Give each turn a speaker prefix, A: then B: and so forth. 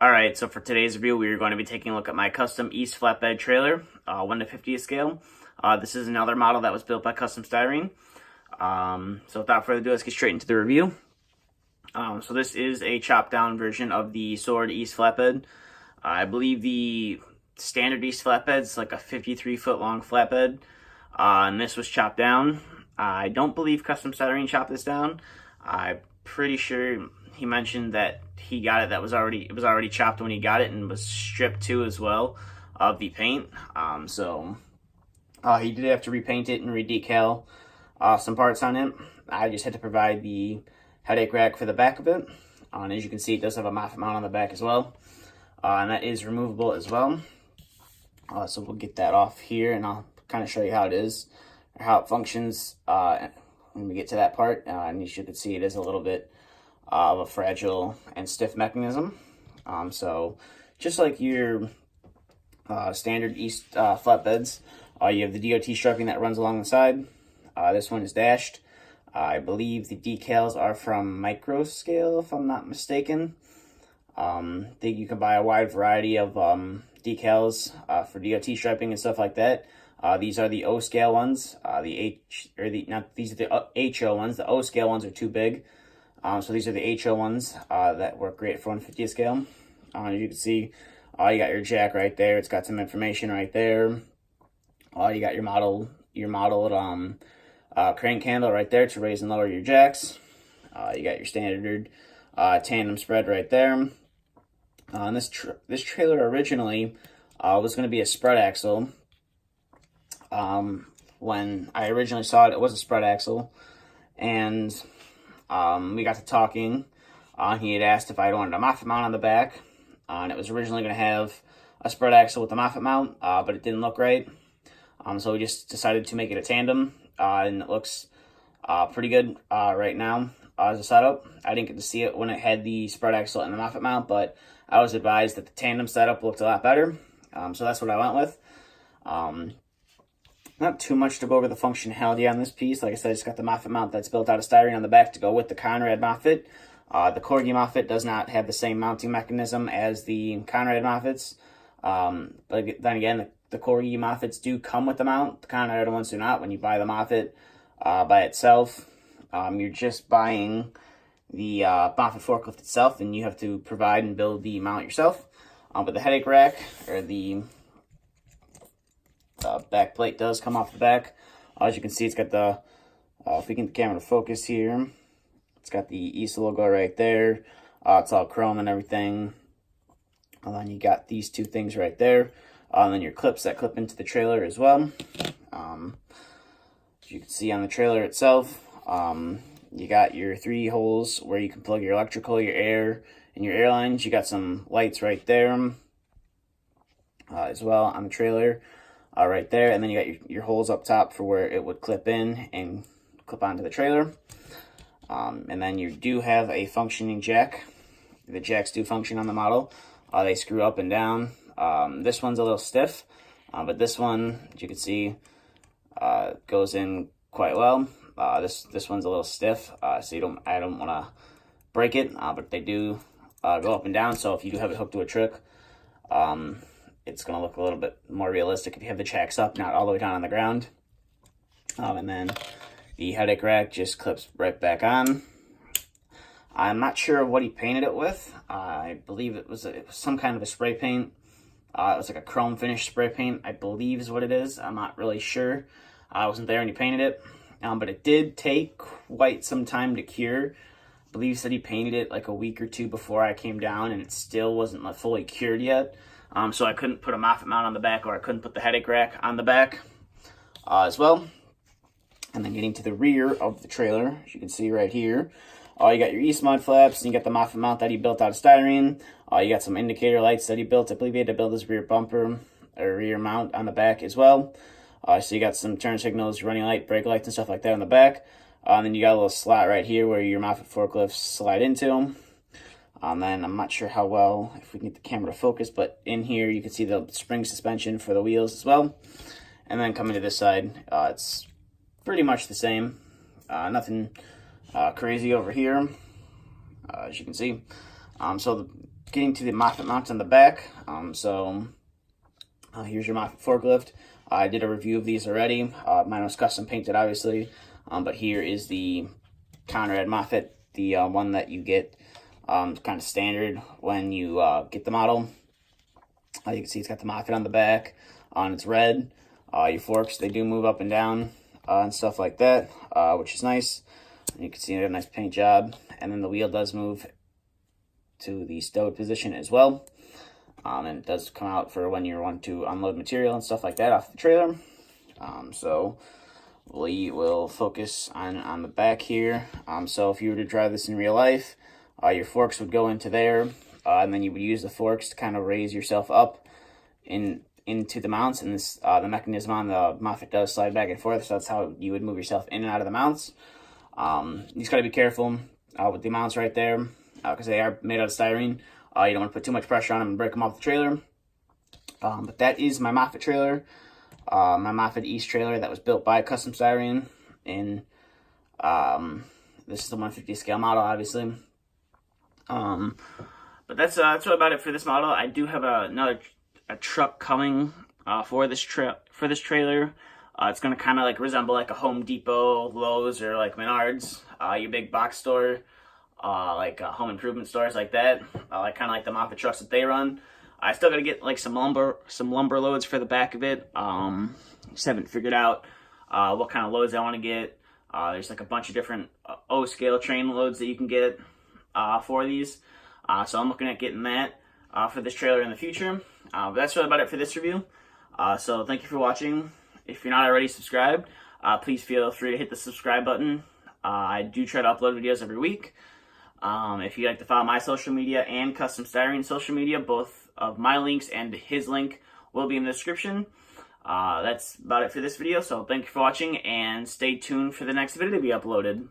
A: Alright, so for today's review, we are going to be taking a look at my custom East flatbed trailer, 1 to 50th scale. This is another model that was built by Custom Styrene. So without further ado, let's get straight into the review. So this is a chopped down version of the Sword East flatbed. I believe the standard East flatbed is like a 53-foot long flatbed, and this was chopped down. I don't believe Custom Styrene chopped this down. I'm pretty sure he mentioned that he got it. It was already chopped when he got it and was stripped too as well of the paint. He did have to repaint it and redecal some parts on it. I just had to provide the headache rack for the back of it. And as you can see, it does have a moffett mount on the back as well. And that is removable as well. So we'll get that off here and I'll kind of show you how it is, or how it functions when we get to that part. And as you can see, it is a little bit of a fragile and stiff mechanism. So just like your standard East flatbeds, you have the DOT striping that runs along the side. This one is dashed. I believe the decals are from Micro Scale, if I'm not mistaken. You can buy a wide variety of decals for DOT striping and stuff like that. These are the O scale ones. These are the HO ones. The O scale ones are too big. So these are the HO ones that work great for 1/50th scale. As you can see, you got your jack right there. It's got some information right there. You got your modeled crank handle right there to raise and lower your jacks. You got your standard tandem spread right there. And this trailer originally was going to be a spread axle. When I originally saw it, it was a spread axle, and we got to talking. He had asked if I wanted a moffett mount on the back, and it was originally going to have a spread axle with a moffett mount, but it didn't look right. So we just decided to make it a tandem, and it looks pretty good right now as a setup. I didn't get to see it when it had the spread axle and the moffett mount, but I was advised that the tandem setup looked a lot better, so that's what I went with. Not too much to go over the functionality on this piece. Like I said, it's got the moffett mount that's built out of styrene on the back to go with the Conrad moffett. The Corgi moffett does not have the same mounting mechanism as the Conrad moffets. But then again, the Corgi moffets do come with the mount. The Conrad ones do not. When you buy the moffett by itself, you're just buying the moffett forklift itself, and you have to provide and build the mount yourself. But the headache rack, or the back plate, does come off the back. As you can see, it's got the, if we get the camera to focus here, it's got the East logo right there. It's all chrome and everything. And then you got these two things right there. And then your clips that clip into the trailer as well. As you can see on the trailer itself, you got your 3 holes where you can plug your electrical, your air, and your air lines. You got some lights right there as well on the trailer. Right there, and then you got your holes up top for where it would clip in and clip onto the trailer. And then you do have a functioning jack. The jacks do function on the model. They screw up and down. This one's a little stiff, but this one, as you can see, goes in quite well. This one's a little stiff, so I don't want to break it, but they do go up and down. So if you do have it hooked to a truck, it's going to look a little bit more realistic if you have the jacks up, not all the way down on the ground. And then the headache rack just clips right back on. I'm not sure what he painted it with. I believe it was some kind of a spray paint. It was like a chrome finish spray paint, I believe is what it is. I'm not really sure. I wasn't there when he painted it. But it did take quite some time to cure. I believe he said he painted it like a week or 2 before I came down, and it still wasn't fully cured yet. So I couldn't put a moffett mount on the back, or I couldn't put the headache rack on the back as well. And then getting to the rear of the trailer, as you can see right here, you got your East mud flaps, and you got the moffett mount that he built out of styrene. You got some indicator lights that he built. I believe he had to build his rear bumper or rear mount on the back as well. So you got some turn signals, running light, brake lights, and stuff like that on the back. And then you got a little slot right here where your moffett forklifts slide into. Then I'm not sure how well, if we can get the camera to focus, but in here you can see the spring suspension for the wheels as well. And then coming to this side, it's pretty much the same. Nothing crazy over here, as you can see. So getting to the moffett mounts on the back. Here's your moffett forklift. I did a review of these already. Mine was custom painted, obviously, but here is the Conrad moffett, the one that you get kind of standard when you get the model. You can see it's got the moffett on the back, and it's red. Your forks, they do move up and down and stuff like that, which is nice. And you can see a nice paint job, and then the wheel does move to the stowed position as well. And it does come out for when you want to unload material and stuff like that off the trailer. So we will focus on the back here. So if you were to drive this in real life, your forks would go into there, and then you would use the forks to kind of raise yourself up into the mounts. And this the mechanism on the moffett does slide back and forth, so that's how you would move yourself in and out of the mounts. You just got to be careful with the mounts right there, because they are made out of styrene. You don't want to put too much pressure on them and break them off the trailer. But that is my moffett trailer, my moffett East trailer that was built by Custom Styrene. In this is the 150 scale model, obviously. But that's about it for this model. I do have a truck coming for this trailer. It's gonna kind of like resemble like a Home Depot, Lowe's, or like Menards, your big box store. Like home improvement stores like that, like kind of like the moffett trucks that they run. I still got to get like some lumber loads for the back of it. Just haven't figured out what kind of loads I want to get. There's like a bunch of different O scale train loads that you can get for these. So I'm looking at getting that for this trailer in the future. But that's really about it for this review. So thank you for watching. If you're not already subscribed, please feel free to hit the subscribe button. I do try to upload videos every week. If you'd like to follow my social media and Custom Styrene social media, both of my links and his link will be in the description. That's about it for this video, so thank you for watching, and stay tuned for the next video to be uploaded.